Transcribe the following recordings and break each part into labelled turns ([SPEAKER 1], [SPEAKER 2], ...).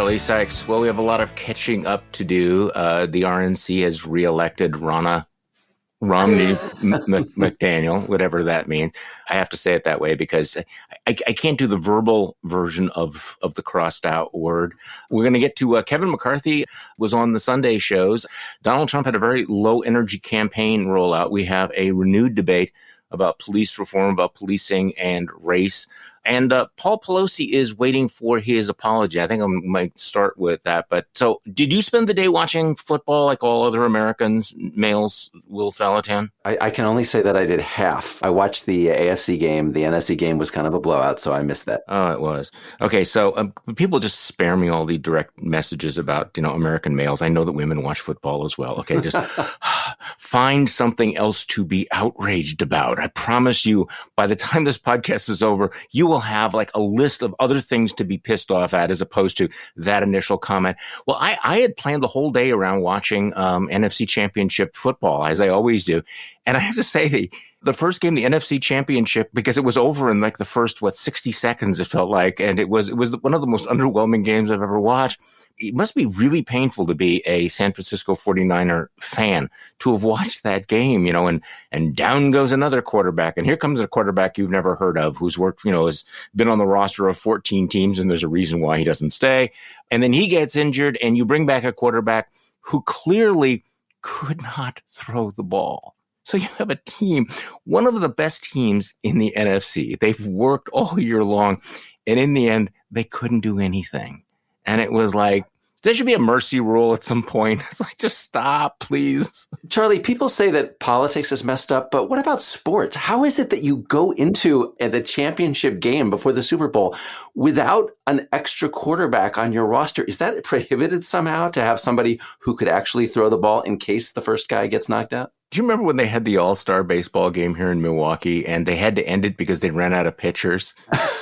[SPEAKER 1] Charlie. Sykes. Well, we have a lot of catching up to do. The RNC has reelected Romney McDaniel, whatever that means. I have to say it that way because I can't do the verbal version of the crossed out word. We're going to get to Kevin McCarthy was on the Sunday shows. Donald Trump had a very low energy campaign rollout. We have a renewed debate about police reform, about policing and race. And Paul Pelosi is waiting for his apology. I think I might start with that. But so did you spend the day watching football like all other Americans, males, Will Saletan?
[SPEAKER 2] I can only say that I did half. I watched the AFC game. The NFC game was kind of a blowout, so I missed that.
[SPEAKER 1] Oh, it was. Okay, so people just spare me all the direct messages about, American males. I know that women watch football as well. Okay, just find something else to be outraged about. I promise you, by the time this podcast is over, you will have like a list of other things to be pissed off at as opposed to that initial comment. Well, I had planned the whole day around watching NFC Championship football, as I always do. And I have to say, the first game, the NFC Championship, because it was over in like the first, 60 seconds, it felt like. And it was one of the most underwhelming games I've ever watched. It must be really painful to be a San Francisco 49er fan to have watched that game, and down goes another quarterback. And here comes a quarterback you've never heard of who's worked, has been on the roster of 14 teams, and there's a reason why he doesn't stay. And then he gets injured, and you bring back a quarterback who clearly could not throw the ball. So you have a team, one of the best teams in the NFC. They've worked all year long, and in the end, they couldn't do anything. And it was like, there should be a mercy rule at some point. It's like, just stop, please.
[SPEAKER 2] Charlie, people say that politics is messed up, but what about sports? How is it that you go into the championship game before the Super Bowl without an extra quarterback on your roster? Is that prohibited somehow to have somebody who could actually throw the ball in case the first guy gets knocked out?
[SPEAKER 1] Do you remember when they had the All-Star baseball game here in Milwaukee and they had to end it because they ran out of pitchers?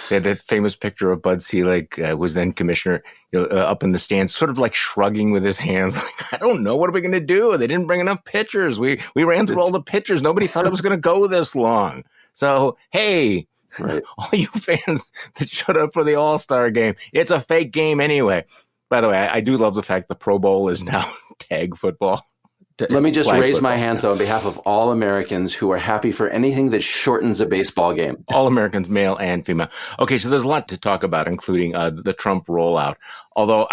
[SPEAKER 1] They had that famous picture of Bud Selig, who was then commissioner, up in the stands, sort of like shrugging with his hands. Like, I don't know. What are we going to do? They didn't bring enough pitchers. We ran through all the pitchers. Nobody thought it was going to go this long. So, hey, right. All you fans that showed up for the All-Star game, it's a fake game anyway. By the way, I do love the fact the Pro Bowl is now tag football.
[SPEAKER 2] Let me just raise my hands, though, on behalf of all Americans who are happy for anything that shortens a baseball game.
[SPEAKER 1] All Americans, male and female. Okay, so there's a lot to talk about, including the Trump rollout. Although,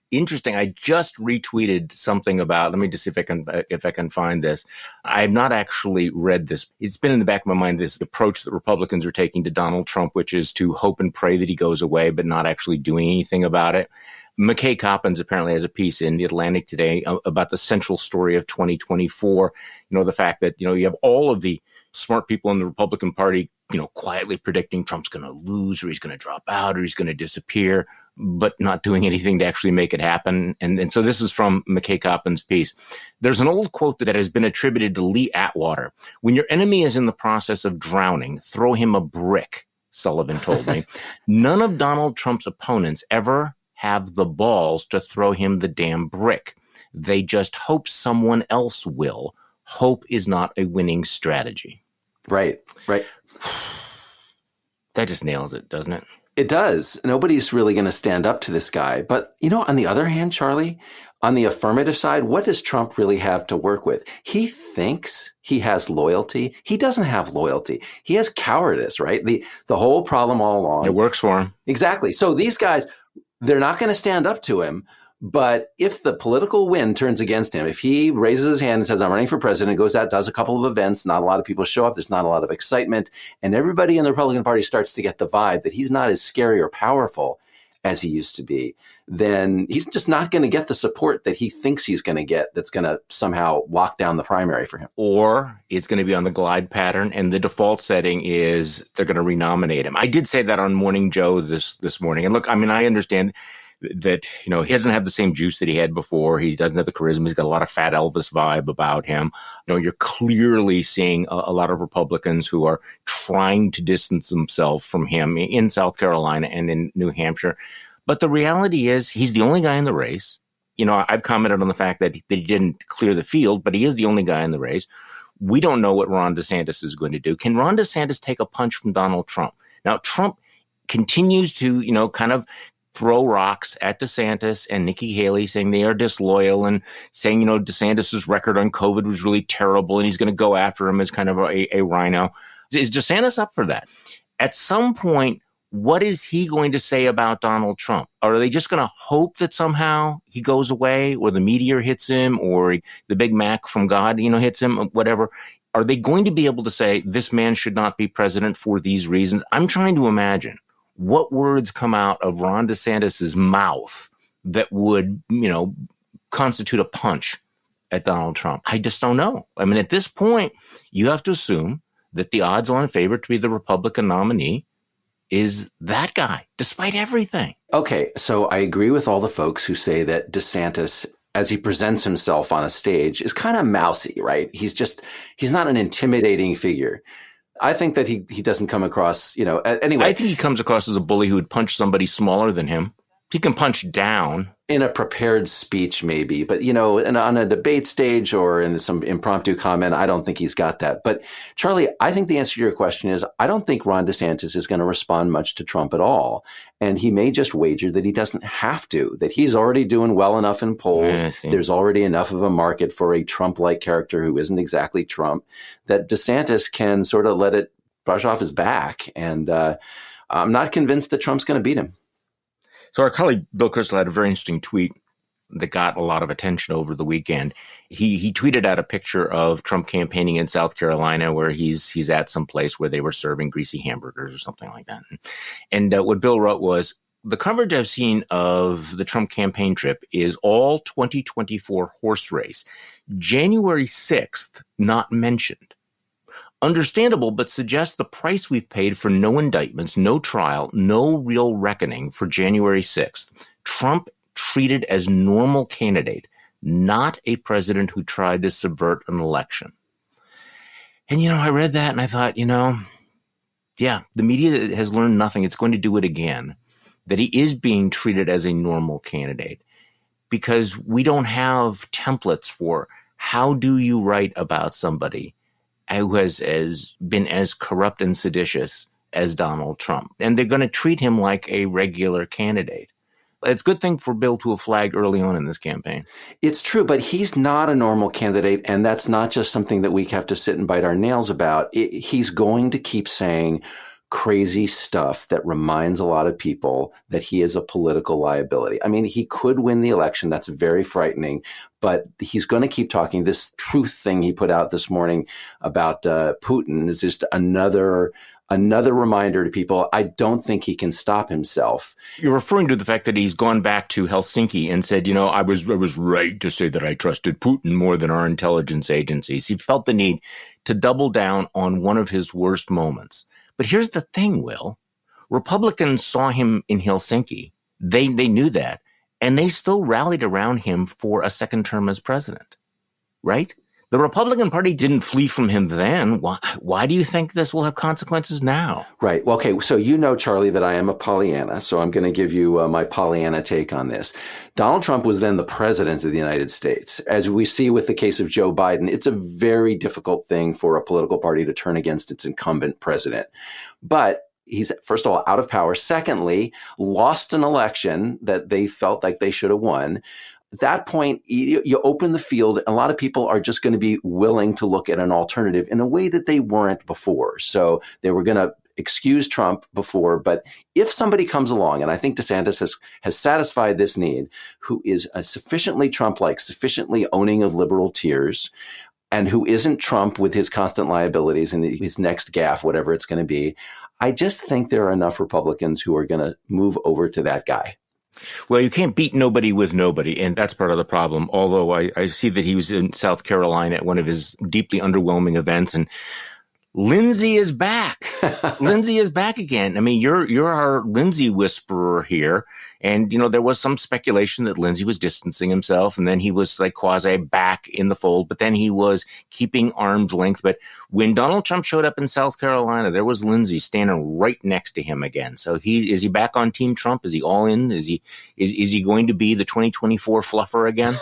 [SPEAKER 1] interesting, I just retweeted something about, let me just see if I can find this. I have not actually read this. It's been in the back of my mind, this approach that Republicans are taking to Donald Trump, which is to hope and pray that he goes away, but not actually doing anything about it. McKay Coppins apparently has a piece in The Atlantic today about the central story of 2024. The fact that, you have all of the smart people in the Republican Party, quietly predicting Trump's going to lose or he's going to drop out or he's going to disappear, but not doing anything to actually make it happen. And so this is from McKay Coppins' piece. There's an old quote that has been attributed to Lee Atwater. When your enemy is in the process of drowning, throw him a brick, Sullivan told me. None of Donald Trump's opponents ever have the balls to throw him the damn brick. They just hope someone else will. Hope is not a winning strategy.
[SPEAKER 2] Right.
[SPEAKER 1] That just nails it, doesn't it?
[SPEAKER 2] It does. Nobody's really going to stand up to this guy. But, on the other hand, Charlie, on the affirmative side, what does Trump really have to work with? He thinks he has loyalty. He doesn't have loyalty. He has cowardice, right? The whole problem all along.
[SPEAKER 1] It works for him.
[SPEAKER 2] Exactly. So these guys, they're not going to stand up to him. But if the political wind turns against him, if he raises his hand and says, I'm running for president, goes out, does a couple of events, not a lot of people show up, there's not a lot of excitement, and everybody in the Republican Party starts to get the vibe that he's not as scary or powerful as he used to be, then he's just not going to get the support that he thinks he's going to get that's going to somehow lock down the primary for him.
[SPEAKER 1] Or it's going to be on the glide pattern, and the default setting is they're going to renominate him. I did say that on Morning Joe this morning. And look, I understand that, he doesn't have the same juice that he had before. He doesn't have the charisma. He's got a lot of fat Elvis vibe about him. You're clearly seeing a lot of Republicans who are trying to distance themselves from him in South Carolina and in New Hampshire. But the reality is he's the only guy in the race. I've commented on the fact that he didn't clear the field, but he is the only guy in the race. We don't know what Ron DeSantis is going to do. Can Ron DeSantis take a punch from Donald Trump? Now, Trump continues to, kind of throw rocks at DeSantis and Nikki Haley, saying they are disloyal and saying, DeSantis's record on COVID was really terrible and he's going to go after him as kind of a rhino. Is DeSantis up for that? At some point, what is he going to say about Donald Trump? Are they just going to hope that somehow he goes away, or the meteor hits him, or the Big Mac from God, hits him, whatever? Are they going to be able to say this man should not be president for these reasons? I'm trying to imagine what words come out of Ron DeSantis's mouth that would, constitute a punch at Donald Trump. I just don't know. I mean, at this point, you have to assume that the odds-on favorite to be the Republican nominee is that guy, despite everything.
[SPEAKER 2] Okay, so I agree with all the folks who say that DeSantis, as he presents himself on a stage, is kind of mousy, right? He's not an intimidating figure. I think that he doesn't come across, anyway.
[SPEAKER 1] I think he comes across as a bully who would punch somebody smaller than him. He can punch down.
[SPEAKER 2] In a prepared speech, maybe. But, on a debate stage or in some impromptu comment, I don't think he's got that. But, Charlie, I think the answer to your question is I don't think Ron DeSantis is going to respond much to Trump at all. And he may just wager that he doesn't have to, that he's already doing well enough in polls. There's already enough of a market for a Trump-like character who isn't exactly Trump, that DeSantis can sort of let it brush off his back. And I'm not convinced that Trump's going to beat him.
[SPEAKER 1] So our colleague Bill Kristol had a very interesting tweet that got a lot of attention over the weekend. He tweeted out a picture of Trump campaigning in South Carolina, where he's at some place where they were serving greasy hamburgers or something like that. And what Bill wrote was, the coverage I've seen of the Trump campaign trip is all 2024 horse race. January 6th, not mentioned. Understandable, but suggests the price we've paid for no indictments, no trial, no real reckoning for January 6th. Trump treated as normal candidate, not a president who tried to subvert an election. And, I read that and I thought, the media has learned nothing. It's going to do it again, that he is being treated as a normal candidate, because we don't have templates for how do you write about somebody who has been as corrupt and seditious as Donald Trump. And they're going to treat him like a regular candidate. It's a good thing for Bill to have flagged early on in this campaign.
[SPEAKER 2] It's true, but he's not a normal candidate, and that's not just something that we have to sit and bite our nails about. He's going to keep saying crazy stuff that reminds a lot of people that he is a political liability. I mean, he could win the election. That's very frightening, but he's going to keep talking. This truth thing he put out this morning about Putin is just another reminder to people. I don't think he can stop himself.
[SPEAKER 1] You're referring to the fact that he's gone back to Helsinki and said, I was right to say that I trusted Putin more than our intelligence agencies. He felt the need to double down on one of his worst moments. But here's the thing, Will. Republicans saw him in Helsinki. They knew that. And they still rallied around him for a second term as president. Right? The Republican Party didn't flee from him then. Why do you think this will have consequences now?
[SPEAKER 2] Right. Well, okay. So Charlie, that I am a Pollyanna. So I'm going to give you my Pollyanna take on this. Donald Trump was then the president of the United States. As we see with the case of Joe Biden, it's a very difficult thing for a political party to turn against its incumbent president. But he's, first of all, out of power. Secondly, lost an election that they felt like they should have won. At that point, you open the field, and a lot of people are just going to be willing to look at an alternative in a way that they weren't before. So they were going to excuse Trump before, but if somebody comes along, and I think DeSantis has satisfied this need, who is a sufficiently Trump-like, sufficiently owning of liberal tears, and who isn't Trump with his constant liabilities and his next gaffe, whatever it's going to be, I just think there are enough Republicans who are going to move over to that guy.
[SPEAKER 1] Well, you can't beat nobody with nobody, and that's part of the problem. Although I see that he was in South Carolina at one of his deeply underwhelming events, and Lindsay is back. Lindsay is back again. I mean, you're our Lindsay whisperer here. And, there was some speculation that Lindsay was distancing himself, and then he was like quasi back in the fold, but then he was keeping arm's length. But when Donald Trump showed up in South Carolina, there was Lindsay standing right next to him again. So is he back on Team Trump? Is he all in? Is he going to be the 2024 fluffer again?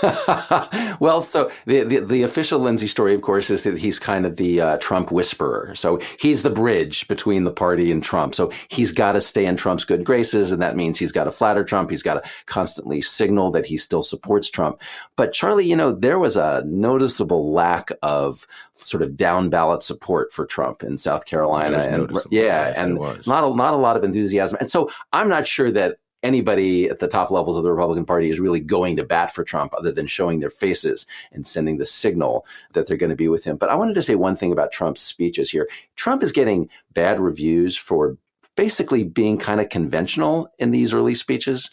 [SPEAKER 2] Well, so the official Lindsay story, of course, is that he's kind of the Trump whisperer. So he's the bridge between the party and Trump. So he's got to stay in Trump's good graces, and that means he's got to flatter Trump. Trump. He's got to constantly signal that he still supports Trump. But Charlie, there was a noticeable lack of sort of down ballot support for Trump in South Carolina. And not a lot of enthusiasm. And so I'm not sure that anybody at the top levels of the Republican Party is really going to bat for Trump other than showing their faces and sending the signal that they're going to be with him. But I wanted to say one thing about Trump's speeches here. Trump is getting bad reviews for basically being kind of conventional in these early speeches,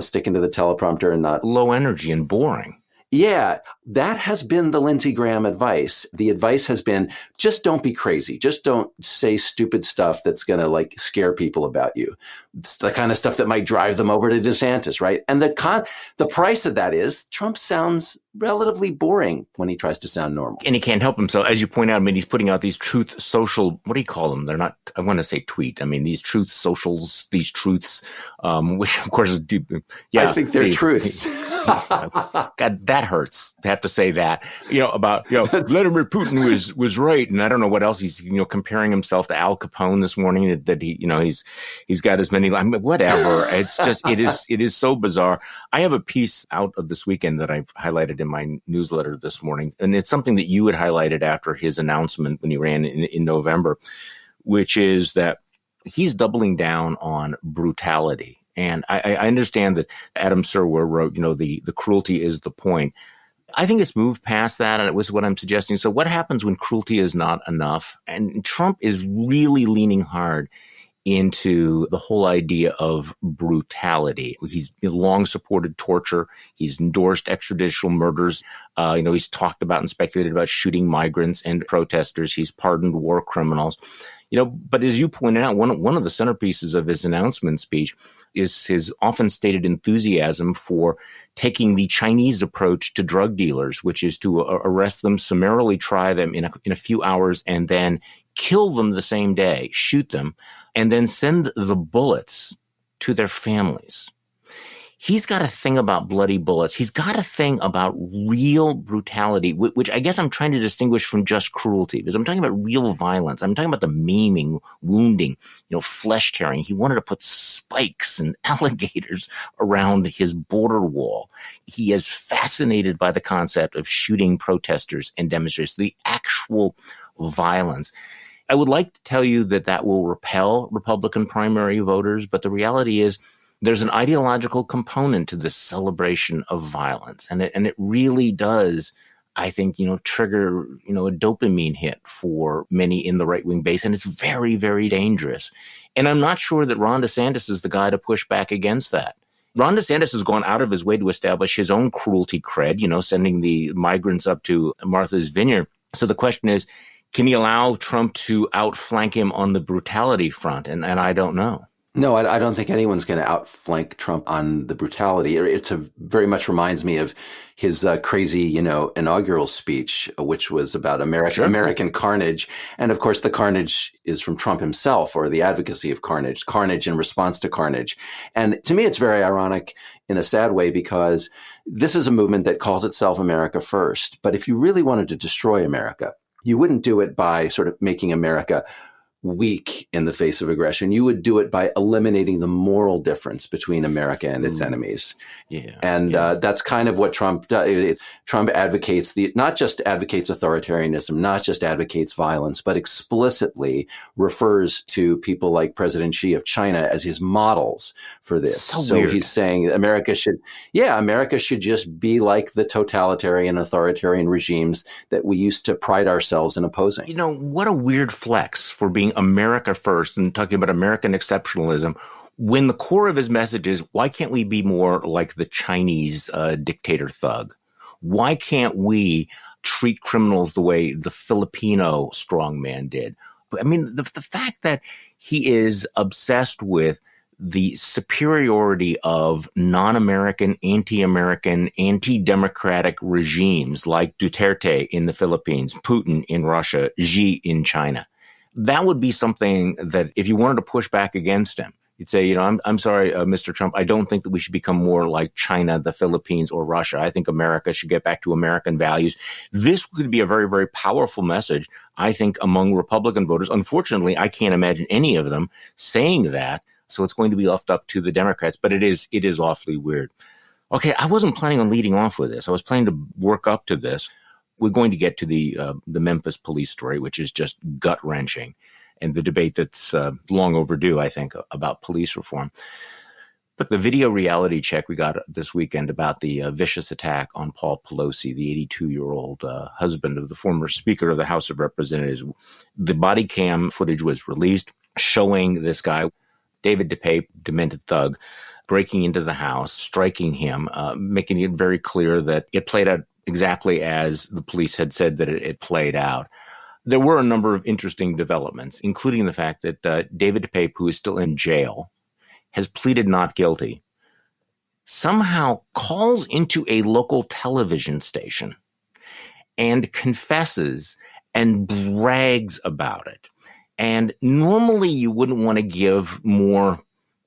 [SPEAKER 2] sticking to the teleprompter and not
[SPEAKER 1] low energy and boring.
[SPEAKER 2] Yeah, that has been the Lindsey Graham advice. The advice has been, just don't be crazy. Just don't say stupid stuff that's going to scare people about you. It's the kind of stuff that might drive them over to DeSantis, right? And the price of that is Trump sounds relatively boring when he tries to sound normal.
[SPEAKER 1] And he can't help himself. As you point out, he's putting out these truth social, what do you call them? They're not, I want to say tweet. These truth socials, these truths, which of course is deep. Yeah,
[SPEAKER 2] I think they're truths.
[SPEAKER 1] God, that hurts to have to say that, about, Vladimir Putin was right. And I don't know what else he's, comparing himself to Al Capone this morning that he, he's got as many, whatever. It's just, it is so bizarre. I have a piece out of this weekend that I've highlighted in my newsletter this morning. And it's something that you had highlighted after his announcement when he ran in November, which is that he's doubling down on brutality. And I understand that Adam Serwer wrote, the cruelty is the point. I think it's moved past that, and it was what I'm suggesting. So what happens when cruelty is not enough? And Trump is really leaning hard into the whole idea of brutality. He's long supported torture. He's endorsed extrajudicial murders. He's talked about and speculated about shooting migrants and protesters. He's pardoned war criminals. But as you pointed out, one of the centerpieces of his announcement speech is his often stated enthusiasm for taking the Chinese approach to drug dealers, which is to arrest them, summarily try them in a few hours, and then kill them the same day, shoot them, and then send the bullets to their families. He's got a thing about bloody bullets. He's got a thing about real brutality, which I guess I'm trying to distinguish from just cruelty, because I'm talking about real violence. I'm talking about the maiming, wounding, flesh tearing. He wanted to put spikes and alligators around his border wall. He is fascinated by the concept of shooting protesters and demonstrators, the actual violence. I would like to tell you that will repel Republican primary voters, but the reality is there's an ideological component to this celebration of violence. And it really does, I think, trigger, a dopamine hit for many in the right-wing base. And it's very, very dangerous. And I'm not sure that Ron DeSantis is the guy to push back against that. Ron DeSantis has gone out of his way to establish his own cruelty cred, sending the migrants up to Martha's Vineyard. So the question is, can he allow Trump to outflank him on the brutality front? And I don't know.
[SPEAKER 2] No, I don't think anyone's going to outflank Trump on the brutality. It very much reminds me of his crazy, inaugural speech, which was about American carnage. And of course, the carnage is from Trump himself, or the advocacy of carnage in response to carnage. And to me, it's very ironic in a sad way, because this is a movement that calls itself America First. But if you really wanted to destroy America, you wouldn't do it by sort of making America weak in the face of aggression. You would do it by eliminating the moral difference between America and its enemies.
[SPEAKER 1] Yeah.
[SPEAKER 2] And that's kind of what Trump does. Trump advocates not just advocates authoritarianism, not just advocates violence, but explicitly refers to people like President Xi of China as his models for this. So
[SPEAKER 1] weird.
[SPEAKER 2] He's saying America should just be like the totalitarian, authoritarian regimes that we used to pride ourselves in opposing.
[SPEAKER 1] What a weird flex for being America first and talking about American exceptionalism, when the core of his message is, why can't we be more like the Chinese dictator thug? Why can't we treat criminals the way the Filipino strongman did? The fact that he is obsessed with the superiority of non-American, anti-American, anti-democratic regimes like Duterte in the Philippines, Putin in Russia, Xi in China. That would be something that if you wanted to push back against him, you'd say, I'm sorry, Mr. Trump, I don't think that we should become more like China, the Philippines, or Russia. I think America should get back to American values. This could be a very, very powerful message, I think, among Republican voters. Unfortunately, I can't imagine any of them saying that. So it's going to be left up to the Democrats, but it is awfully weird. Okay, I wasn't planning on leading off with this. I was planning to work up to this. We're going to get to the Memphis police story, which is just gut-wrenching, and the debate that's long overdue, I think, about police reform. But the video reality check we got this weekend about the vicious attack on Paul Pelosi, the 82-year-old husband of the former Speaker of the House of Representatives, the body cam footage was released showing this guy, David DePape, demented thug, breaking into the house, striking him, making it very clear that it played out exactly as the police had said that it played out. There were a number of interesting developments, including the fact that David DePape, who is still in jail, has pleaded not guilty, somehow calls into a local television station and confesses and brags about it. And normally you wouldn't want to give more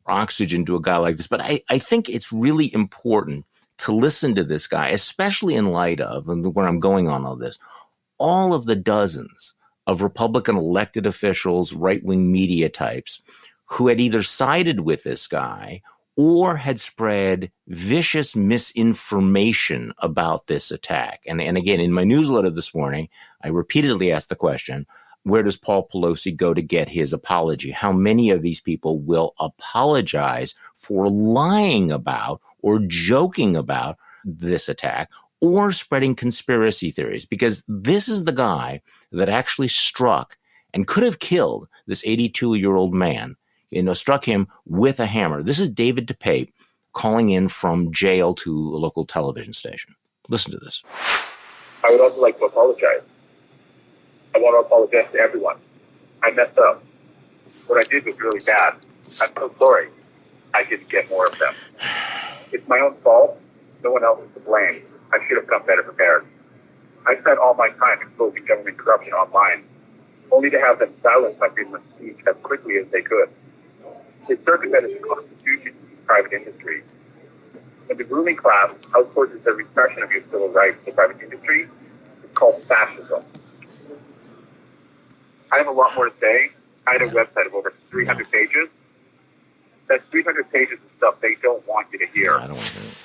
[SPEAKER 1] oxygen to a guy like this, but I think it's really important to listen to this guy, especially in light of, and where I'm going on all this, all of the dozens of Republican elected officials, right-wing media types who had either sided with this guy or had spread vicious misinformation about this attack. And again, in my newsletter this morning, I repeatedly asked the question, where does Paul Pelosi go to get his apology? How many of these people will apologize for lying about or joking about this attack or spreading conspiracy theories? Because this is the guy that actually struck and could have killed this 82-year-old man, struck him with a hammer. This is David DePape calling in from jail to a local television station. Listen to this.
[SPEAKER 3] I would also like to apologize. I want to apologize to everyone. I messed up. What I did was really bad. I'm so sorry. I didn't get more of them. It's my own fault. No one else is to blame. I should have come better prepared. I spent all my time exposing government corruption online, only to have them silence my freedom of speech as quickly as they could. It circumvented the Constitution and private industry. When the ruling class outsources the repression of your civil rights to private industry, it's called fascism. I have a lot more to say. I had a website of over 300 pages. That's 300 pages of stuff they don't want you to hear.
[SPEAKER 1] I don't want to hear it.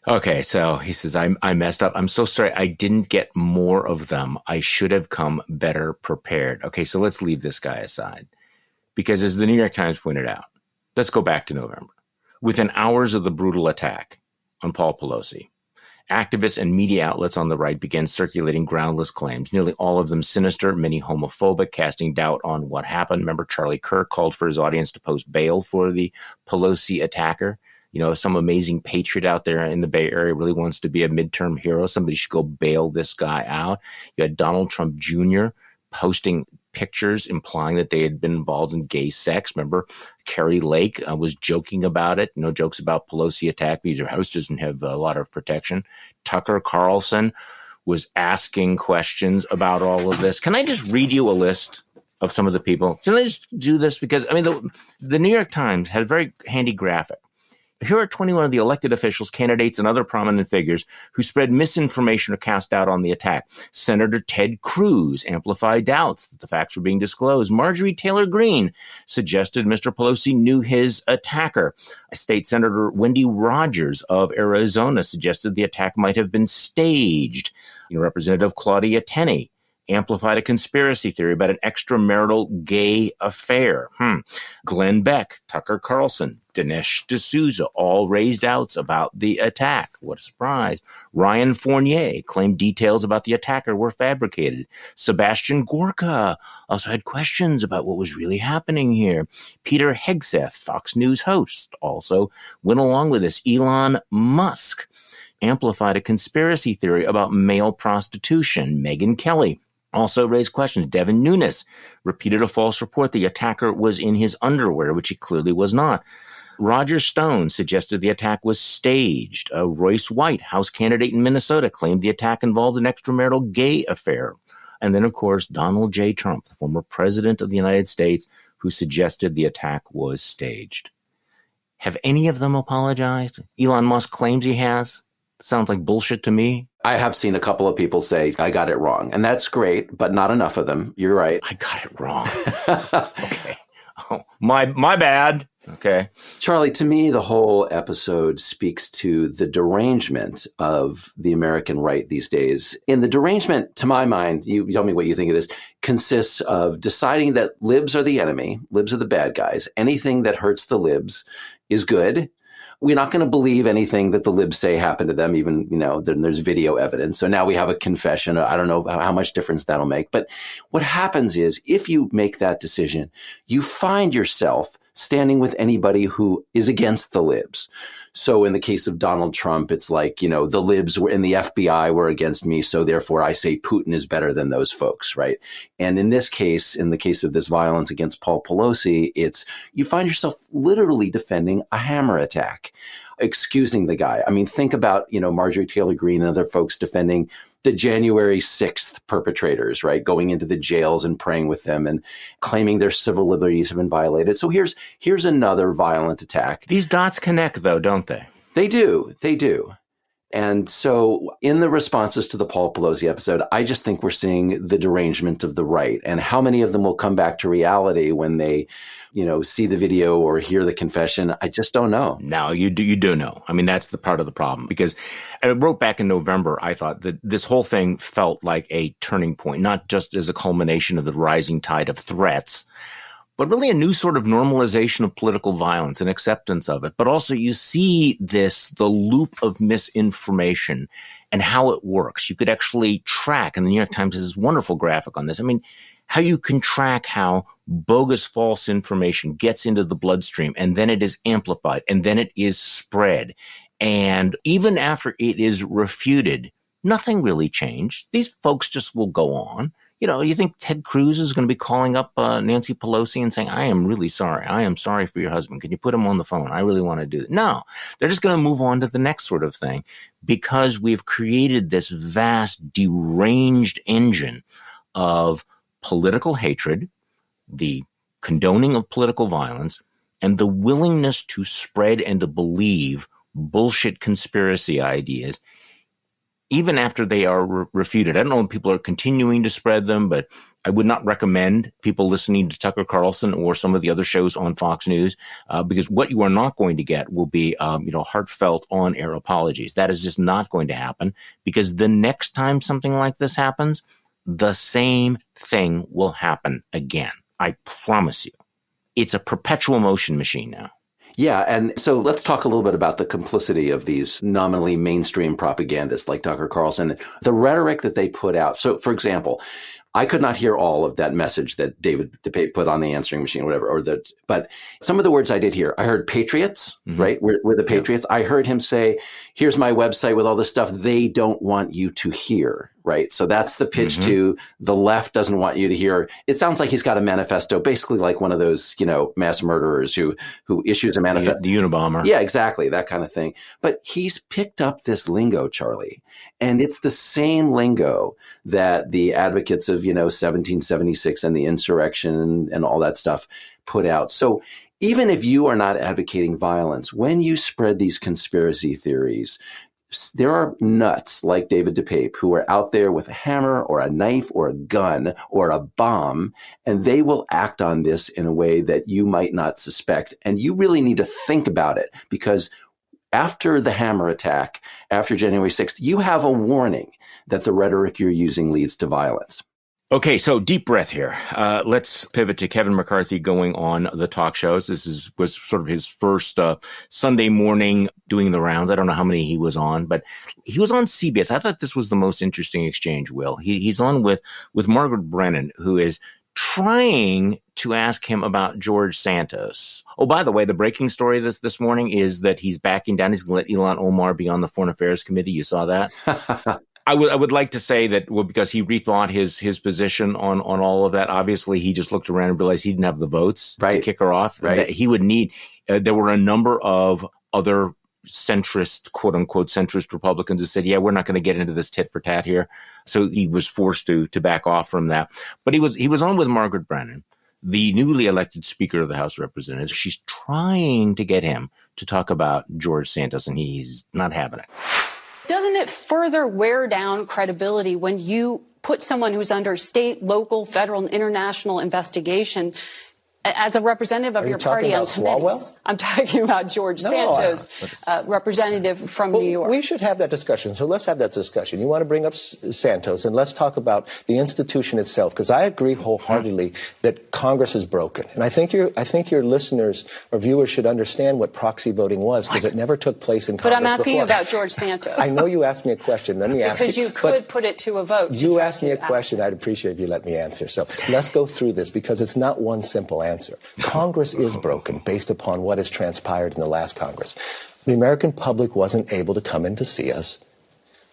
[SPEAKER 1] Okay, so he says, I messed up. I'm so sorry. I didn't get more of them. I should have come better prepared. Okay, so let's leave this guy aside. Because as the New York Times pointed out, let's go back to November. Within hours of the brutal attack on Paul Pelosi, activists and media outlets on the right began circulating groundless claims, nearly all of them sinister, many homophobic, casting doubt on what happened. Remember, Charlie Kirk called for his audience to post bail for the Pelosi attacker. Some amazing patriot out there in the Bay Area really wants to be a midterm hero. Somebody should go bail this guy out. You had Donald Trump Jr. posting pictures implying that they had been involved in gay sex. Remember, Carrie Lake was joking about it. Jokes about Pelosi attack because her house doesn't have a lot of protection. Tucker Carlson was asking questions about all of this. Can I just read you a list of some of the people? Can I just do this? Because, the New York Times had a very handy graphic. Here are 21 of the elected officials, candidates, and other prominent figures who spread misinformation or cast doubt on the attack. Senator Ted Cruz amplified doubts that the facts were being disclosed. Marjorie Taylor Greene suggested Mr. Pelosi knew his attacker. State Senator Wendy Rogers of Arizona suggested the attack might have been staged. Representative Claudia Tenney amplified a conspiracy theory about an extramarital gay affair. Glenn Beck, Tucker Carlson, Dinesh D'Souza all raised doubts about the attack. What a surprise. Ryan Fournier claimed details about the attacker were fabricated. Sebastian Gorka also had questions about what was really happening here. Peter Hegseth, Fox News host, also went along with this. Elon Musk amplified a conspiracy theory about male prostitution. Megyn Kelly also raised questions. Devin Nunes repeated a false report the attacker was in his underwear, which he clearly was not. Roger Stone suggested the attack was staged. Royce White, House candidate in Minnesota, claimed the attack involved an extramarital gay affair. And then, of course, Donald J. Trump, the former president of the United States, who suggested the attack was staged. Have any of them apologized? Elon Musk claims he has. Sounds like bullshit to me.
[SPEAKER 2] I have seen a couple of people say, I got it wrong. And that's great, but not enough of them. You're right.
[SPEAKER 1] I got it wrong. Okay. Oh, my bad. Okay.
[SPEAKER 2] Charlie, to me, the whole episode speaks to the derangement of the American right these days. And the derangement, to my mind, you tell me what you think of this, consists of deciding that libs are the enemy, libs are the bad guys. Anything that hurts the libs is good. We're not going to believe anything that the libs say happened to them, even, then there's video evidence. So now we have a confession. I don't know how much difference that'll make. But what happens is if you make that decision, you find yourself standing with anybody who is against the libs. So in the case of Donald Trump, it's like, the libs were in the FBI were against me. So therefore I say Putin is better than those folks. Right. And in this case, in the case of this violence against Paul Pelosi, you find yourself literally defending a hammer attack, excusing the guy. I mean, think about, Marjorie Taylor Greene and other folks defending the January 6th perpetrators, right? Going into the jails and praying with them and claiming their civil liberties have been violated. So here's another violent attack.
[SPEAKER 1] These dots connect, though, don't they?
[SPEAKER 2] They do. They do. And so in the responses to the Paul Pelosi episode, I just think we're seeing the derangement of the right. And how many of them will come back to reality when they, see the video or hear the confession? I just don't know.
[SPEAKER 1] No, you do know. I mean, that's the part of the problem. Because I wrote back in November, I thought that this whole thing felt like a turning point, not just as a culmination of the rising tide of threats, but really a new sort of normalization of political violence and acceptance of it. But also you see the loop of misinformation and how it works. You could actually track, and the New York Times has this wonderful graphic on this. I mean, how you can track how bogus false information gets into the bloodstream, and then it is amplified, and then it is spread. And even after it is refuted, nothing really changed. These folks just will go on. You think Ted Cruz is going to be calling up Nancy Pelosi and saying, I am really sorry. I am sorry for your husband. Can you put him on the phone? I really want to do it. No, they're just going to move on to the next sort of thing because we've created this vast deranged engine of political hatred, the condoning of political violence, and the willingness to spread and to believe bullshit conspiracy ideas even after they are refuted. I don't know if people are continuing to spread them, but I would not recommend people listening to Tucker Carlson or some of the other shows on Fox News, because what you are not going to get will be, heartfelt on-air apologies. That is just not going to happen, because the next time something like this happens, the same thing will happen again. I promise you. It's a perpetual motion machine now.
[SPEAKER 2] Yeah. And so let's talk a little bit about the complicity of these nominally mainstream propagandists like Tucker Carlson, the rhetoric that they put out. So, for example, I could not hear all of that message that David DePape put on the answering machine, or whatever, but some of the words I did hear, I heard patriots, right? We're the patriots. Yeah. I heard him say, here's my website with all the stuff they don't want you to hear, right? So that's the pitch to the left doesn't want you to hear. It sounds like he's got a manifesto, basically like one of those, mass murderers who issues a manifesto.
[SPEAKER 1] The Unabomber.
[SPEAKER 2] Yeah, exactly. That kind of thing. But he's picked up this lingo, Charlie, and it's the same lingo that the advocates of, 1776 and the insurrection and all that stuff put out. So even if you are not advocating violence, when you spread these conspiracy theories, there are nuts like David DePape who are out there with a hammer or a knife or a gun or a bomb, and they will act on this in a way that you might not suspect. And you really need to think about it, because after the hammer attack, after January 6th, you have a warning that the rhetoric you're using leads to violence.
[SPEAKER 1] Okay, so deep breath here. Let's pivot to Kevin McCarthy going on the talk shows. This was sort of his first Sunday morning doing the rounds. I don't know how many he was on, but he was on CBS. I thought this was the most interesting exchange, Will. He's on with Margaret Brennan, who is trying to ask him about George Santos. Oh, by the way, the breaking story this morning is that he's backing down. He's going to let Ilhan Omar be on the Foreign Affairs Committee. You saw that? I would like to say that, well, because he rethought his position on all of that. Obviously, he just looked around and realized he didn't have the votes to kick her off.
[SPEAKER 2] Right.
[SPEAKER 1] That he would need. There were a number of other centrist, quote unquote, centrist Republicans who said, yeah, we're not going to get into this tit for tat here. So he was forced to back off from that. But he was on with Margaret Brennan, the newly elected Speaker of the House of Representatives. She's trying to get him to talk about George Santos, and he's not having it.
[SPEAKER 4] Doesn't it further wear down credibility when you put someone who's under state, local, federal, and international investigation As a representative of your party on committees. I'm talking about George Santos, representative from New York.
[SPEAKER 5] We should have that discussion. So let's have that discussion. You want to bring up Santos, and let's talk about the institution itself, because I agree wholeheartedly that Congress is broken. And I think your listeners or viewers should understand what proxy voting was, because it never took place in Congress.
[SPEAKER 4] But I'm asking
[SPEAKER 5] before.
[SPEAKER 4] you about George Santos.
[SPEAKER 5] I know you asked me a question. Let me ask you.
[SPEAKER 4] Because you could put it to a vote.
[SPEAKER 5] You asked me a question. I'd appreciate if you let me answer. So let's go through this, because it's not one simple answer. Congress is broken based upon what has transpired in the last Congress. The American public wasn't able to come in to see us.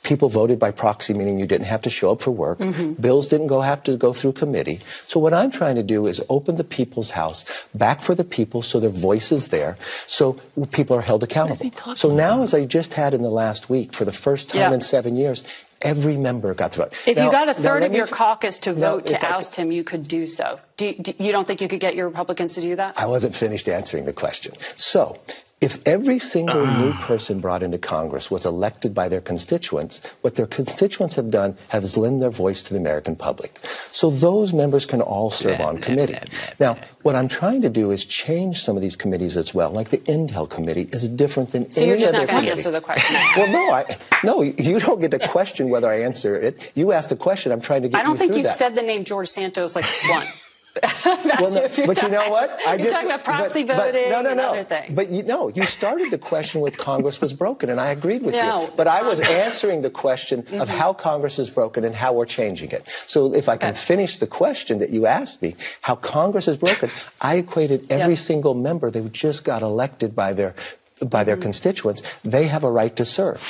[SPEAKER 5] People voted by proxy, meaning you didn't have to show up for work. Bills didn't have to go through committee. So what I'm trying to do is open the people's house back for the people, so their voice is there, so people are held accountable. So now, as I just had in the last week, for the first time in 7 years, every member got to vote.
[SPEAKER 4] If you got a third of your caucus to vote to oust him, you could do so. You don't think you could get your Republicans to do that?
[SPEAKER 5] I wasn't finished answering the question. So, if every single new person brought into Congress was elected by their constituents, what their constituents have done is lend their voice to the American public. So those members can all serve on committee. Now, what I'm trying to do is change some of these committees as well. Like the Intel Committee is different than any other committee.
[SPEAKER 4] So you're just not going to answer the question?
[SPEAKER 5] Well, no, you don't get to question whether I answer it. You asked a question. I'm trying to get you through that.
[SPEAKER 4] I don't think you've said the name George Santos like once.
[SPEAKER 5] But you know what?
[SPEAKER 4] You're talking about proxy voting and other things.
[SPEAKER 5] But you started the question with Congress was broken, and I agreed with you. But I was answering the question of how Congress is broken and how we're changing it. So if I can finish the question that you asked me, how Congress is broken, I equated every single member that just got elected by their constituents. They have a right to serve.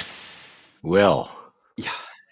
[SPEAKER 1] Well.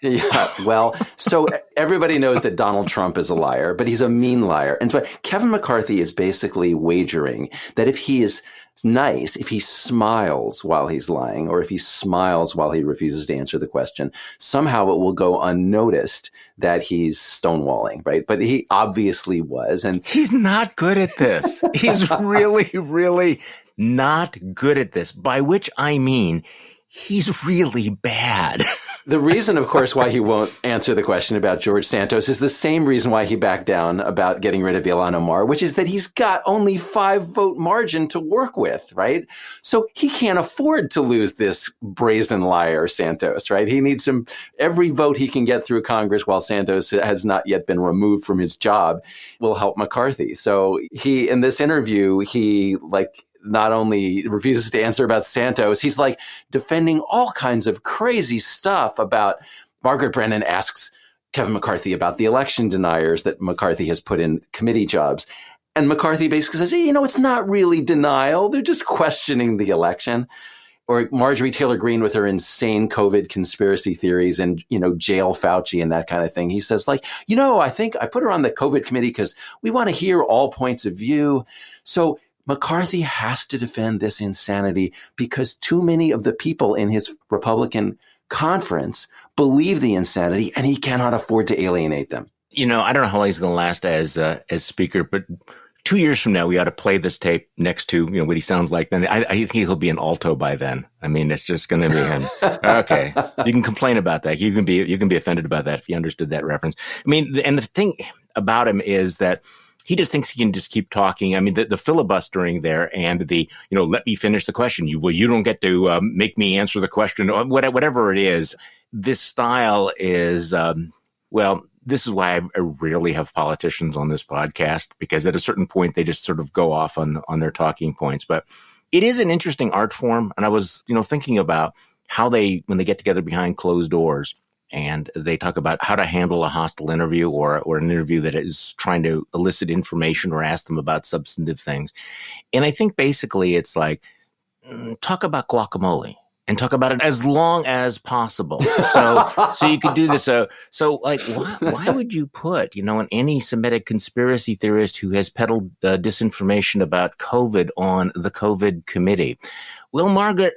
[SPEAKER 2] Yeah, well, so everybody knows that Donald Trump is a liar, but he's a mean liar. And so Kevin McCarthy is basically wagering that if he is nice, if he smiles while he's lying, or if he smiles while he refuses to answer the question, somehow it will go unnoticed that he's stonewalling, right? But he obviously was. And
[SPEAKER 1] he's not good at this. He's really, really not good at this, by which I mean he's really bad.
[SPEAKER 2] The reason, of course, why he won't answer the question about George Santos is the same reason why he backed down about getting rid of Ilhan Omar, which is that he's got only 5-vote margin to work with, right? So he can't afford to lose this brazen liar, Santos, right? He needs every vote he can get through Congress while Santos has not yet been removed from his job will help McCarthy. So in this interview, he not only refuses to answer about Santos, he's defending all kinds of crazy stuff about Margaret Brennan asks Kevin McCarthy about the election deniers that McCarthy has put in committee jobs. And McCarthy basically says, it's not really denial. They're just questioning the election. Or Marjorie Taylor Greene with her insane COVID conspiracy theories and, jail Fauci and that kind of thing. He says I think I put her on the COVID committee because we want to hear all points of view. So McCarthy has to defend this insanity because too many of the people in his Republican conference believe the insanity, and he cannot afford to alienate them.
[SPEAKER 1] I don't know how long he's going to last as speaker, but 2 years from now, we ought to play this tape next to what he sounds like. Then I think he'll be an alto by then. I mean, it's just going to be him. Okay, you can complain about that. You can be offended about that if you understood that reference. I mean, and the thing about him is that he just thinks he can just keep talking. I mean, the filibustering there and the, let me finish the question. You don't get to make me answer the question, or whatever it is. This style is, this is why I rarely have politicians on this podcast, because at a certain point, they just sort of go off on their talking points. But it is an interesting art form. And I was, thinking about how when they get together behind closed doors, and they talk about how to handle a hostile interview or an interview that is trying to elicit information or ask them about substantive things. And I think basically it's talk about guacamole and talk about it as long as possible. So you could do this. So why would you put, an anti-Semitic conspiracy theorist who has peddled disinformation about COVID on the COVID committee? Well, Margaret,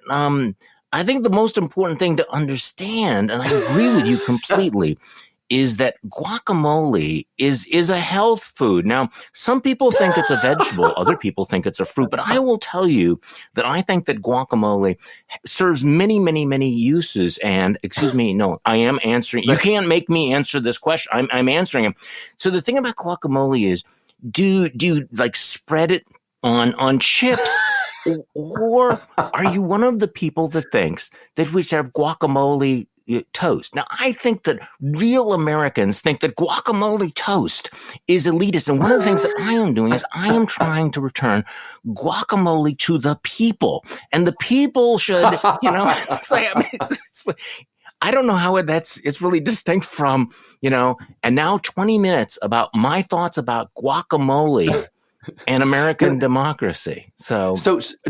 [SPEAKER 1] I think the most important thing to understand, and I agree with you completely, is that guacamole is a health food. Now, some people think it's a vegetable, other people think it's a fruit, but I will tell you that I think that guacamole serves many, many, many uses. And I am answering. You can't make me answer this question. I'm answering him. So the thing about guacamole is, do you like spread it on chips? Or are you one of the people that thinks that we should have guacamole toast? Now, I think that real Americans think that guacamole toast is elitist. And one of the things that I am doing is I am trying to return guacamole to the people. And the people should, it's like, I don't know how it's really distinct from, and now 20 minutes about my thoughts about guacamole and American democracy. So,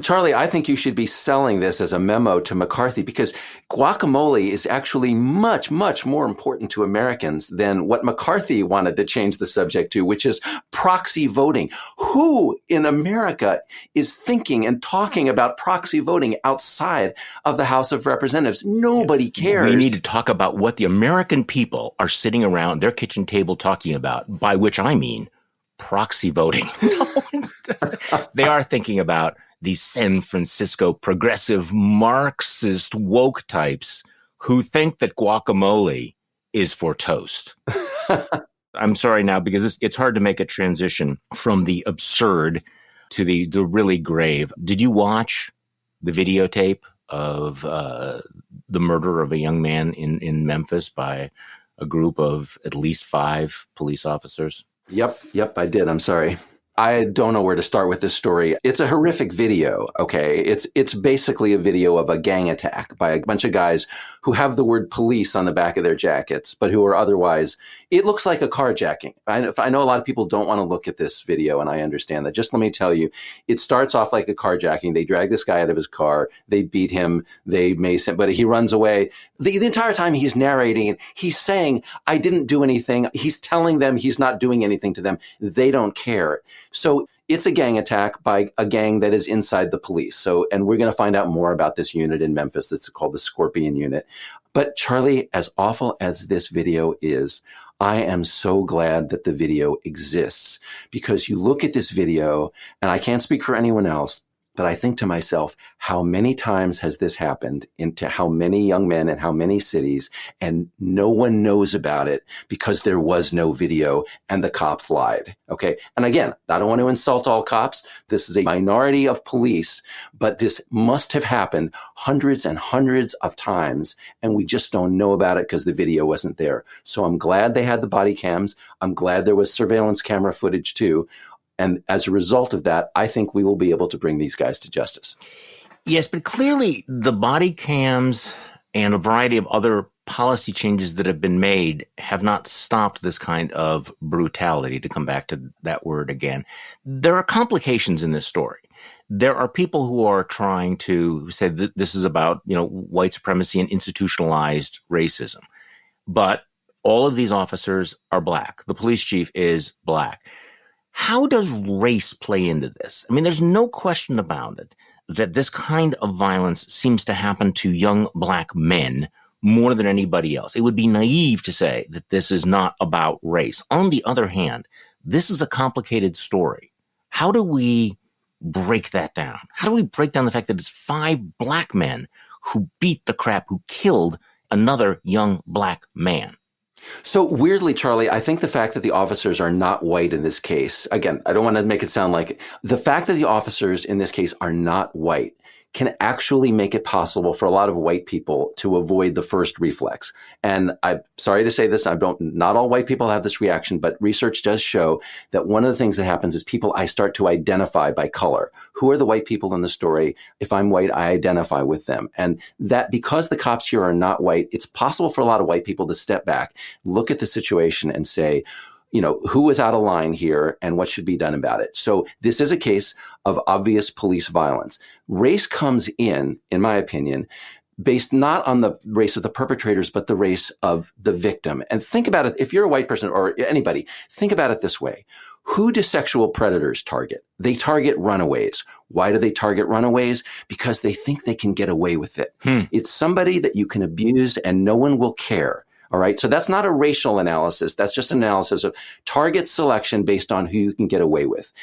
[SPEAKER 2] Charlie, I think you should be selling this as a memo to McCarthy, because guacamole is actually much, much more important to Americans than what McCarthy wanted to change the subject to, which is proxy voting. Who in America is thinking and talking about proxy voting outside of the House of Representatives? Nobody cares.
[SPEAKER 1] We need to talk about what the American people are sitting around their kitchen table talking about, by which I mean proxy voting. They are thinking about these San Francisco progressive Marxist woke types who think that guacamole is for toast. I'm sorry now, because it's hard to make a transition from the absurd to the really grave. Did you watch the videotape of the murder of a young man in Memphis by a group of at least 5 police officers?
[SPEAKER 2] Yep, I did. I'm sorry. I don't know where to start with this story. It's a horrific video, okay? It's basically a video of a gang attack by a bunch of guys who have the word police on the back of their jackets, but who are otherwise, it looks like a carjacking. I know a lot of people don't want to look at this video, and I understand that. Just let me tell you, it starts off like a carjacking. They drag this guy out of his car, they beat him, they mace him, but he runs away. The entire time he's narrating it, he's saying, I didn't do anything. He's telling them he's not doing anything to them. They don't care. So it's a gang attack by a gang that is inside the police. So, and we're going to find out more about this unit in Memphis that's called the Scorpion Unit. But Charlie, as awful as this video is, I am so glad that the video exists, because you look at this video, and I can't speak for anyone else, but I think to myself, how many times has this happened into how many young men and how many cities, and no one knows about it because there was no video and the cops lied. Okay. And again, I don't want to insult all cops. This is a minority of police, but this must have happened hundreds and hundreds of times, and we just don't know about it because the video wasn't there. So I'm glad they had the body cams. I'm glad there was surveillance camera footage too. And as a result of that, I think we will be able to bring these guys to justice.
[SPEAKER 1] Yes, but clearly the body cams and a variety of other policy changes that have been made have not stopped this kind of brutality, to come back to that word again. There are complications in this story. There are people who are trying to say that this is about, white supremacy and institutionalized racism. But all of these officers are black. The police chief is black. How does race play into this? I mean, there's no question about it that this kind of violence seems to happen to young black men more than anybody else. It would be naive to say that this is not about race. On the other hand, this is a complicated story. How do we break that down? How do we break down the fact that it's 5 black men who beat the crap, who killed another young black man?
[SPEAKER 2] So weirdly, Charlie, I think the fact that the officers are not white in this case, again, I don't want to make it sound like the fact that the officers in this case are not white can actually make it possible for a lot of white people to avoid the first reflex. And I'm sorry to say this, not all white people have this reaction, but research does show that one of the things that happens is I start to identify by color. Who are the white people in the story? If I'm white, I identify with them. And that because the cops here are not white, it's possible for a lot of white people to step back, look at the situation and say, who was out of line here and what should be done about it. So this is a case of obvious police violence. Race comes in my opinion, based not on the race of the perpetrators, but the race of the victim. And think about it. If you're a white person or anybody, think about it this way. Who do sexual predators target? They target runaways. Why do they target runaways? Because they think they can get away with it. It's somebody that you can abuse and no one will care. All right. So that's not a racial analysis. That's just an analysis of target selection based on who you can get away with.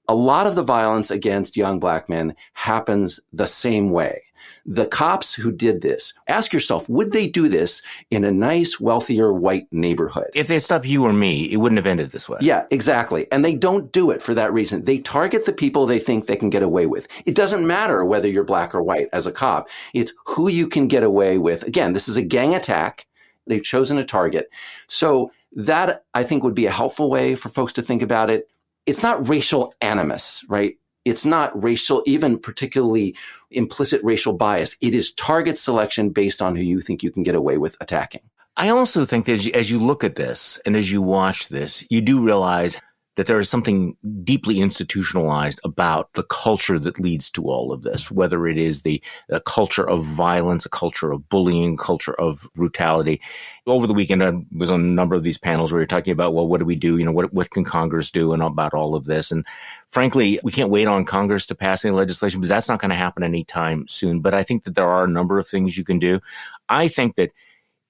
[SPEAKER 2] A lot of the violence against young black men happens the same way. The cops who did this, ask yourself, would they do this in a nice, wealthier, white neighborhood?
[SPEAKER 1] If they stopped you or me, it wouldn't have ended this way.
[SPEAKER 2] Yeah, exactly. And they don't do it for that reason. They target the people they think they can get away with. It doesn't matter whether you're black or white as a cop. It's who you can get away with. Again, this is a gang attack. They've chosen a target. So that, I think, would be a helpful way for folks to think about it. It's not racial animus, right? It's not racial, even particularly implicit racial bias. It is target selection based on who you think you can get away with attacking.
[SPEAKER 1] I also think that as you look at this and as you watch this, you do realize that there is something deeply institutionalized about the culture that leads to all of this, whether it is the culture of violence, a culture of bullying, culture of brutality. Over the weekend, I was on a number of these panels where you're talking about, well, what do we do? What can Congress do and about all of this? And frankly, we can't wait on Congress to pass any legislation because that's not going to happen anytime soon. But I think that there are a number of things you can do. I think that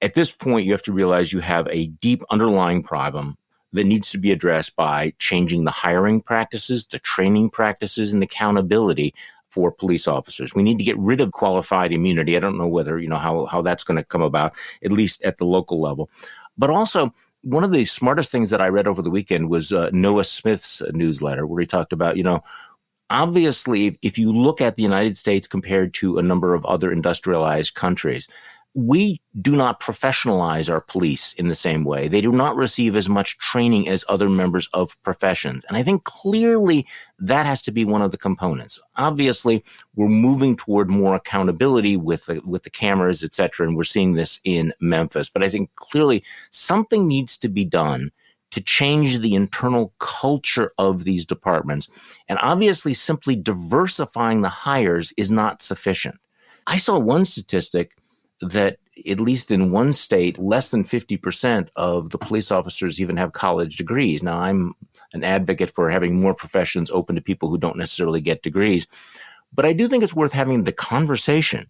[SPEAKER 1] at this point, you have to realize you have a deep underlying problem that needs to be addressed by changing the hiring practices, the training practices, and the accountability for police officers. We need to get rid of qualified immunity. I don't know whether, how that's going to come about, at least at the local level. But also, one of the smartest things that I read over the weekend was Noah Smith's newsletter, where he talked about, obviously, if you look at the United States compared to a number of other industrialized countries, we do not professionalize our police in the same way. They do not receive as much training as other members of professions. And I think clearly that has to be one of the components. Obviously, we're moving toward more accountability with the cameras, et cetera, and we're seeing this in Memphis. But I think clearly something needs to be done to change the internal culture of these departments. And obviously, simply diversifying the hires is not sufficient. I saw one statistic that at least in one state, less than 50% of the police officers even have college degrees. Now, I'm an advocate for having more professions open to people who don't necessarily get degrees. But I do think it's worth having the conversation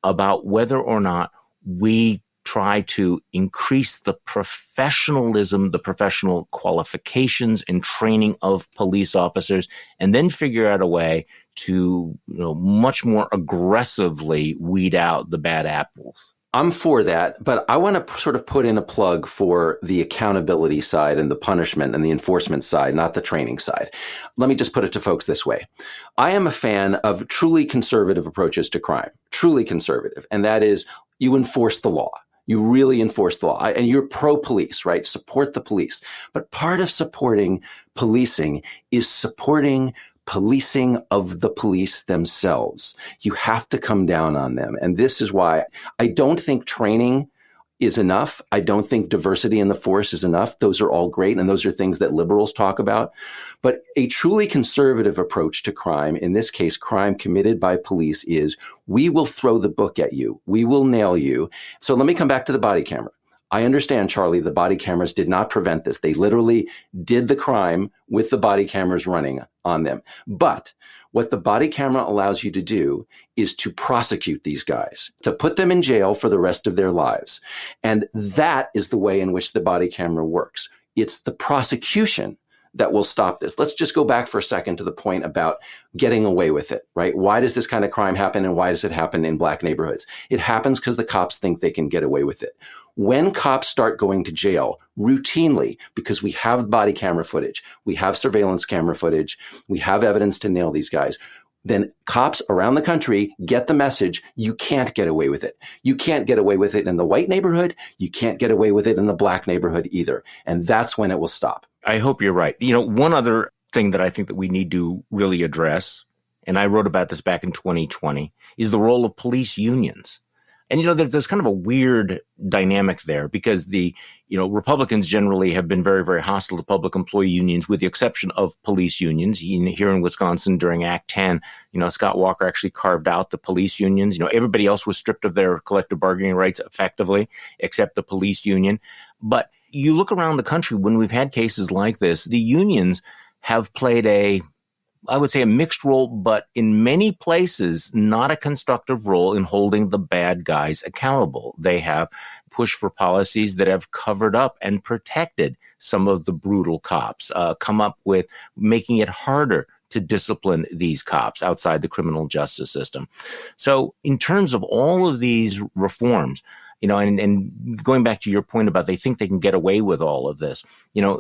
[SPEAKER 1] about whether or not we try to increase the professionalism, the professional qualifications and training of police officers, and then figure out a way to much more aggressively weed out the bad apples.
[SPEAKER 2] I'm for that, but I want to sort of put in a plug for the accountability side and the punishment and the enforcement side, not the training side. Let me just put it to folks this way. I am a fan of truly conservative approaches to crime, truly conservative, and that is you enforce the law. You really enforce the law, and you're pro-police, right? Support the police. But part of supporting policing is supporting policing of the police themselves. You have to come down on them. And this is why I don't think training is enough. I don't think diversity in the force is enough. Those are all great, and those are things that liberals talk about. But a truly conservative approach to crime, in this case, crime committed by police, is we will throw the book at you. We will nail you. So let me come back to the body camera. I understand, Charlie, the body cameras did not prevent this. They literally did the crime with the body cameras running on them. But what the body camera allows you to do is to prosecute these guys, to put them in jail for the rest of their lives. And that is the way in which the body camera works. It's the prosecution that will stop this. Let's just go back for a second to the point about getting away with it, right? Why does this kind of crime happen, and why does it happen in black neighborhoods? It happens because the cops think they can get away with it. When cops start going to jail routinely, because we have body camera footage, we have surveillance camera footage, we have evidence to nail these guys, then cops around the country get the message, you can't get away with it. You can't get away with it in the white neighborhood. You can't get away with it in the black neighborhood either. And that's when it will stop.
[SPEAKER 1] I hope you're right. One other thing that I think that we need to really address, and I wrote about this back in 2020, is the role of police unions. And, there's kind of a weird dynamic there because the Republicans generally have been very, very hostile to public employee unions, with the exception of police unions. Here in Wisconsin during Act 10, Scott Walker actually carved out the police unions. Everybody else was stripped of their collective bargaining rights effectively, except the police union. But you look around the country when we've had cases like this, the unions have played a mixed role, but in many places, not a constructive role in holding the bad guys accountable. They have pushed for policies that have covered up and protected some of the brutal cops, come up with making it harder to discipline these cops outside the criminal justice system. So in terms of all of these reforms, and going back to your point about they think they can get away with all of this,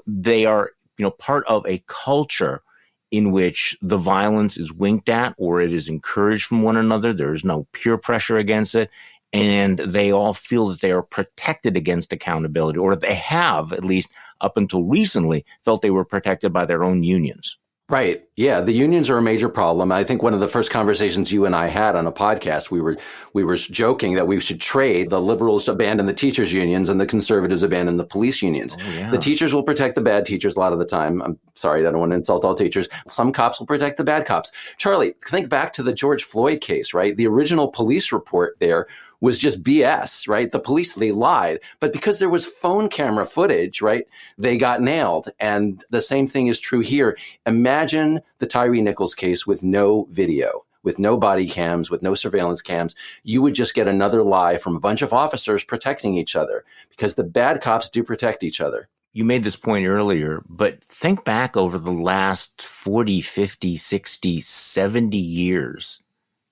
[SPEAKER 1] they are, part of a culture in which the violence is winked at or it is encouraged from one another. There is no peer pressure against it. And they all feel that they are protected against accountability, or they have, at least up until recently, felt they were protected by their own unions.
[SPEAKER 2] Right. Yeah. The unions are a major problem. I think one of the first conversations you and I had on a podcast, we were joking that we should trade. The liberals abandon the teachers unions and the conservatives abandon the police unions.
[SPEAKER 1] Oh, yeah.
[SPEAKER 2] The teachers will protect the bad teachers a lot of the time. I'm sorry, I don't want to insult all teachers. Some cops will protect the bad cops. Charlie, think back to the George Floyd case, right? The original police report there was just BS, right? The police, they lied. But because there was phone camera footage, right, they got nailed. And the same thing is true here. Imagine the Tyree Nichols case with no video, with no body cams, with no surveillance cams. You would just get another lie from a bunch of officers protecting each other, because the bad cops do protect each other.
[SPEAKER 1] You made this point earlier, but think back over the last 40, 50, 60, 70 years.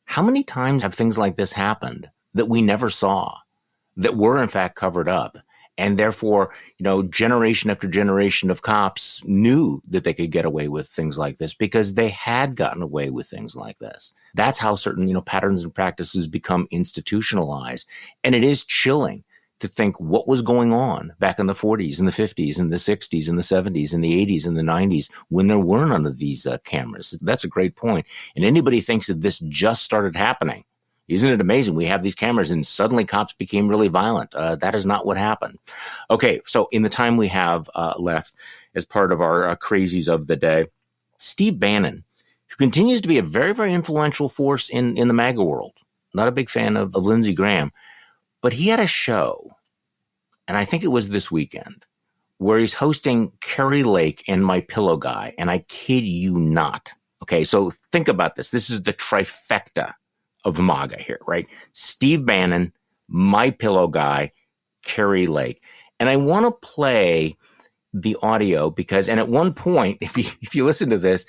[SPEAKER 1] How many times have things like this happened that we never saw, that were in fact covered up? And therefore, generation after generation of cops knew that they could get away with things like this because they had gotten away with things like this. That's how certain, patterns and practices become institutionalized. And it is chilling to think what was going on back in the 40s and the 50s and the 60s and the 70s and the 80s and the 90s when there were none of these cameras. That's a great point. And anybody thinks that this just started happening. Isn't it amazing? We have these cameras and suddenly cops became really violent. That is not what happened. Okay, so in the time we have left as part of our crazies of the day, Steve Bannon, who continues to be a very, very influential force in the MAGA world. Not a big fan of Lindsey Graham, but he had a show, and I think it was this weekend, where he's hosting Carrie Lake and My Pillow Guy, and I kid you not. Okay, so think about this. This is the trifecta of MAGA here, right? Steve Bannon, My Pillow Guy, Carrie Lake. And I want to play the audio because, and at one point, if you listen to this,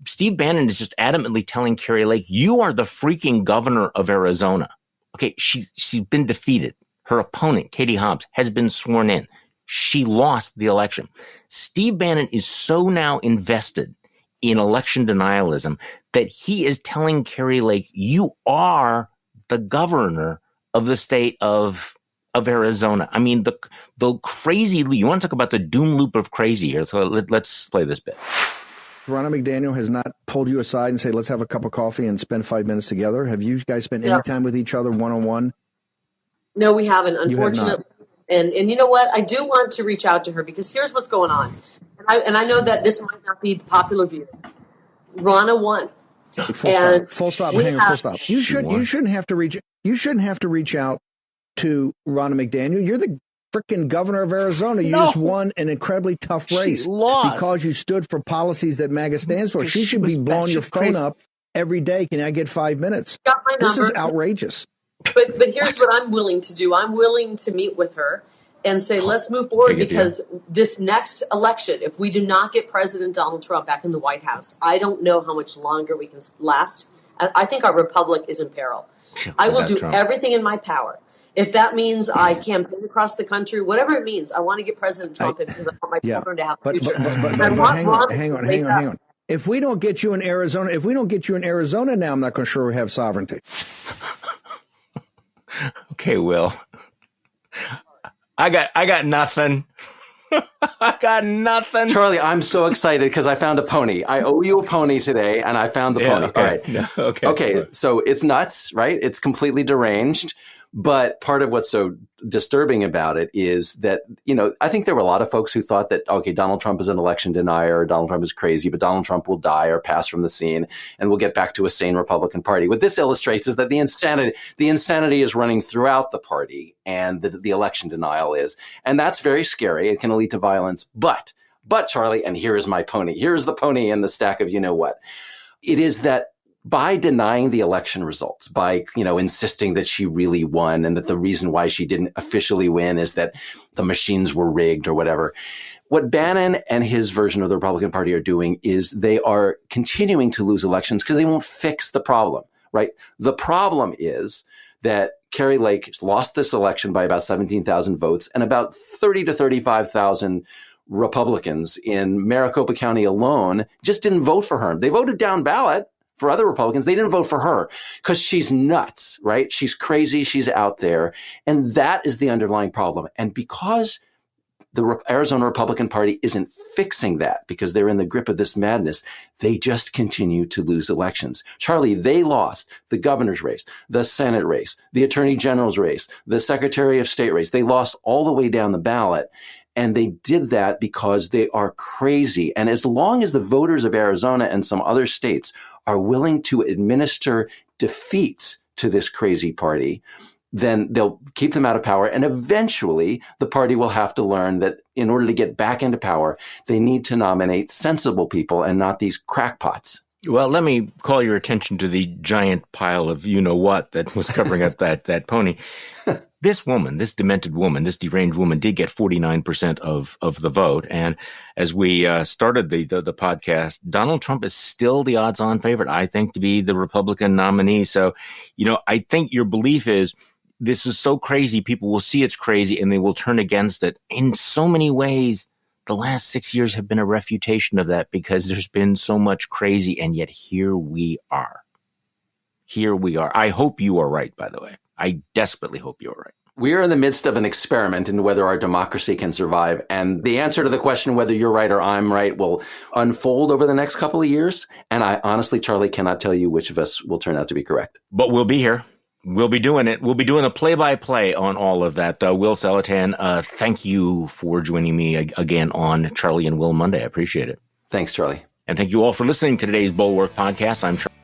[SPEAKER 1] Steve Bannon is just adamantly telling Carrie Lake, you are the freaking governor of Arizona. Okay, she's been defeated. Her opponent, Katie Hobbs, has been sworn in. She lost the election. Steve Bannon is so now invested in election denialism that he is telling Carrie Lake, you are the governor of the state of Arizona. I mean, the crazy, you want to talk about the doom loop of crazy here. So let's play this bit.
[SPEAKER 6] Ronna McDaniel has not pulled you aside and say, let's have a cup of coffee and spend 5 minutes together. Have you guys spent any time with each other one-on-one?
[SPEAKER 7] No, we haven't, unfortunately. And you know what? I do want to reach out to her because here's what's going on. And I know that this might not be the popular view. Ronna won.
[SPEAKER 6] Full stop. Hang on. Full stop. You shouldn't have to reach out to Ronna McDaniel. You're the freaking governor of Arizona. You just won an incredibly tough race because you stood for policies that MAGA stands for. She should be blowing your phone up every day. Can I get 5 minutes? This is outrageous.
[SPEAKER 7] But here's what I'm willing to do. I'm willing to meet with her and say, let's move forward because this next election, if we do not get President Donald Trump back in the White House, I don't know how much longer we can last. I think our republic is in peril. I will do everything in my power. If that means I campaign across the country, whatever it means, I want to get President Trump because I want my children to have a future.
[SPEAKER 6] But hang on. If we don't get you in Arizona now, I'm not going to sure we have sovereignty.
[SPEAKER 1] Okay, Will. I got nothing. I got nothing.
[SPEAKER 2] Charlie, I'm so excited because I found a pony. I owe you a pony today, and I found the pony.
[SPEAKER 1] Okay.
[SPEAKER 2] All right.
[SPEAKER 1] No,
[SPEAKER 2] okay. So it's nuts, right? It's completely deranged. But part of what's so disturbing about it is that, I think there were a lot of folks who thought that, okay, Donald Trump is an election denier, Donald Trump is crazy, but Donald Trump will die or pass from the scene, and we'll get back to a sane Republican Party. What this illustrates is that the insanity is running throughout the party, and the election denial is. And that's very scary. It can lead to violence. But Charlie, and here is my pony. Here's the pony in the stack of you know what. It is that by denying the election results, by, insisting that she really won and that the reason why she didn't officially win is that the machines were rigged or whatever. What Bannon and his version of the Republican Party are doing is they are continuing to lose elections because they won't fix the problem, right? The problem is that Kari Lake lost this election by about 17,000 votes, and about 30 to 35,000 Republicans in Maricopa County alone just didn't vote for her. They voted down ballot for other Republicans. They didn't vote for her because she's nuts, right? She's crazy. She's out there. And that is the underlying problem. And because the Arizona Republican Party isn't fixing that because they're in the grip of this madness, they just continue to lose elections. Charlie, they lost the governor's race, the Senate race, the attorney general's race, the secretary of state race. They lost all the way down the ballot. And they did that because they are crazy. And as long as the voters of Arizona and some other states are willing to administer defeats to this crazy party, then they'll keep them out of power. And eventually the party will have to learn that in order to get back into power, they need to nominate sensible people and not these crackpots.
[SPEAKER 1] Well, let me call your attention to the giant pile of you-know-what that was covering up that pony. This woman, this demented woman, this deranged woman did get 49% of the vote. And as we started the podcast, Donald Trump is still the odds-on favorite, I think, to be the Republican nominee. So, I think your belief is this is so crazy, people will see it's crazy and they will turn against it. In so many ways, the last 6 years have been a refutation of that because there's been so much crazy, and yet here we are. Here we are. I hope you are right, by the way. I desperately hope you're right.
[SPEAKER 2] We are in the midst of an experiment in whether our democracy can survive. And the answer to the question whether you're right or I'm right will unfold over the next couple of years. And I honestly, Charlie, cannot tell you which of us will turn out to be correct.
[SPEAKER 1] But we'll be here. We'll be doing it. We'll be doing a play-by-play on all of that. Will Saletan, thank you for joining me again on Charlie and Will Monday. I appreciate it.
[SPEAKER 2] Thanks, Charlie.
[SPEAKER 1] And thank you all for listening to today's Bulwark podcast. I'm Charlie.